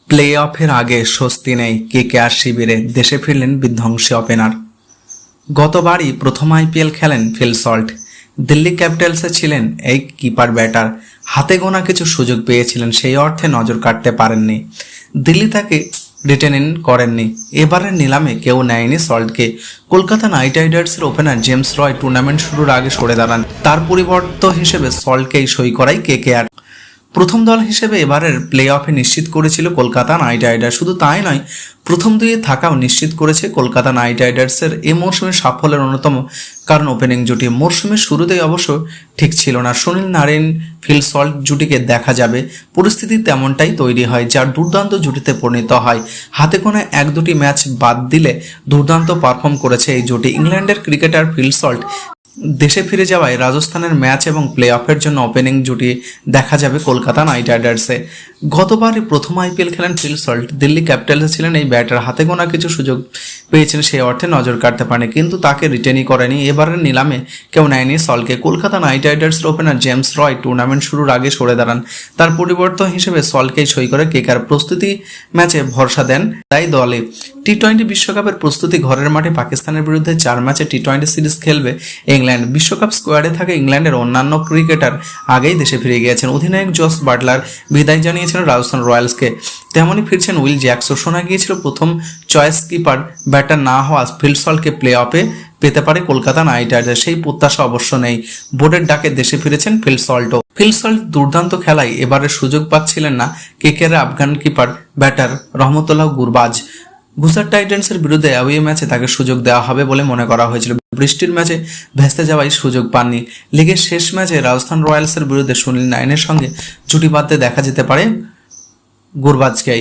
Play অফের আগে স্বস্তি নেই কেকেআর শিবিরে, দেশে ফিরলেন বিধ্বংসী ওপেনার। গতবারই প্রথম আইপিএল খেলেন ফিল সল্ট। দিল্লি ক্যাপিটালসে ছিলেন এই কিপার ব্যাটার, হাতে গোনা কিছু সুযোগ পেয়েছিলেন, সেই অর্থে নজর কাটতে পারেননি। দিল্লি তাকে রিটেন ইন করেননি। এবারের নিলামে কেউ নেয়নি সল্টকে। কলকাতা নাইট রাইডার্সের ওপেনার জেমস রয় টুর্নামেন্ট শুরুর আগে সরে দাঁড়ান। তার পরিবর্তে হিসেবে সল্টকেই সই করায় কেকেআর। প্রথম দল হিসেবে এবারের প্লে অফে নিশ্চিত করেছিল কলকাতা নাইট রাইডার্স। শুধু তাই নয়, প্রথম দুইয়ে থাকাও নিশ্চিত করেছে কলকাতা নাইট রাইডার্সের এ মৌসুমের সাফল্যের অন্যতম কারণ ওপেনিং জুটি। মরশুমের শুরুতেই অবশ্য ঠিক ছিল না। সুনীল নারিন ফিল সল্ট জুটিকে দেখা যাবে, পরিস্থিতি তেমনটাই তৈরি হয়, যার দুর্দান্ত জুটিতে পরিণত হয়। হাতে গোনা এক দুটি ম্যাচ বাদ দিলে দুর্দান্ত পারফর্ম করেছে এই জুটি। ইংল্যান্ডের ক্রিকেটার ফিল সল্ট দেশে ফিরে যাওয়ায় রাজস্থানের ম্যাচ এবং প্লে অফের জন্য ওপেনিং জুটি দেখা যাবে কলকাতা নাইট রাইডার্সে। গতবার প্রথম আইপিএল খেলেন ফিল সল্ট। দিল্লি ক্যাপিটালসে ছিলেন এই ব্যাটার, হাতে গোনা কিছু সুযোগ পেয়েছেন, সেই অর্থে নজর কাটতে পারেনি, কিন্তু তাকে রিটেনই করেনি। এবারের নিলামে কেউ নেয়নি সল্টকে। কলকাতা নাইট রাইডার্সের ওপেনার জেমস রয় টুর্নামেন্ট শুরুর আগে সরে দাঁড়ান। তার পরিবর্তন হিসেবে সল্টকেই সই করে কেকেআর। প্রস্তুতি ম্যাচে ভরসা দেন তাই দলে। টি-20 বিশ্বকাপের প্রস্তুতি ঘরের মাঠে পাকিস্তানের বিরুদ্ধে 4 ম্যাচে টি-20 সিরিজ খেলবে ইংল্যান্ড। বিশ্বকাপ স্কোয়াডে থাকা ইংল্যান্ডের অন্যান্য ক্রিকেটার আগেই দেশে ফিরে গিয়েছেন। অধিনায়ক জস বাটলার বিদায় জানিয়েছেন রাজস্থান রয়্যালসকে, তেমনই ফিরছেন উইল জ্যাকসন। শোনা গিয়েছিল প্রথম চয়েস কিপার ব্যাটার না হওয়া ফিল সল্টকে প্লে অফে পেতে পারে কলকাতা নাইট রাইডার্স। সেই প্রত্যাশা অবশ্য নেই। বোর্ডের ডাকে দেশে ফিরেছেন ফিল সল্টও। ফিল সল্ট দুর্দান্ত খেলায় এবারে সুযোগ পাচ্ছিলেন না কেকেআর আফগান কিপার ব্যাটার রহমতুল্লাহ গুরবাজ। গুজরাট টাইটান্সের বিরুদ্ধে অ্যাওয়ে ম্যাচে তাকে সুযোগ দেওয়া হবে বলে মনে করা হয়েছিল। বৃষ্টির ম্যাচে ভেস্তে যাওয়ায় সুযোগ পাননি। লিগের শেষ ম্যাচে রাজস্থান রয়্যালসের বিরুদ্ধে সুনীল নারিনের সঙ্গে জুটি বাঁধতে দেখা যেতে পারে গুরবাজকেই।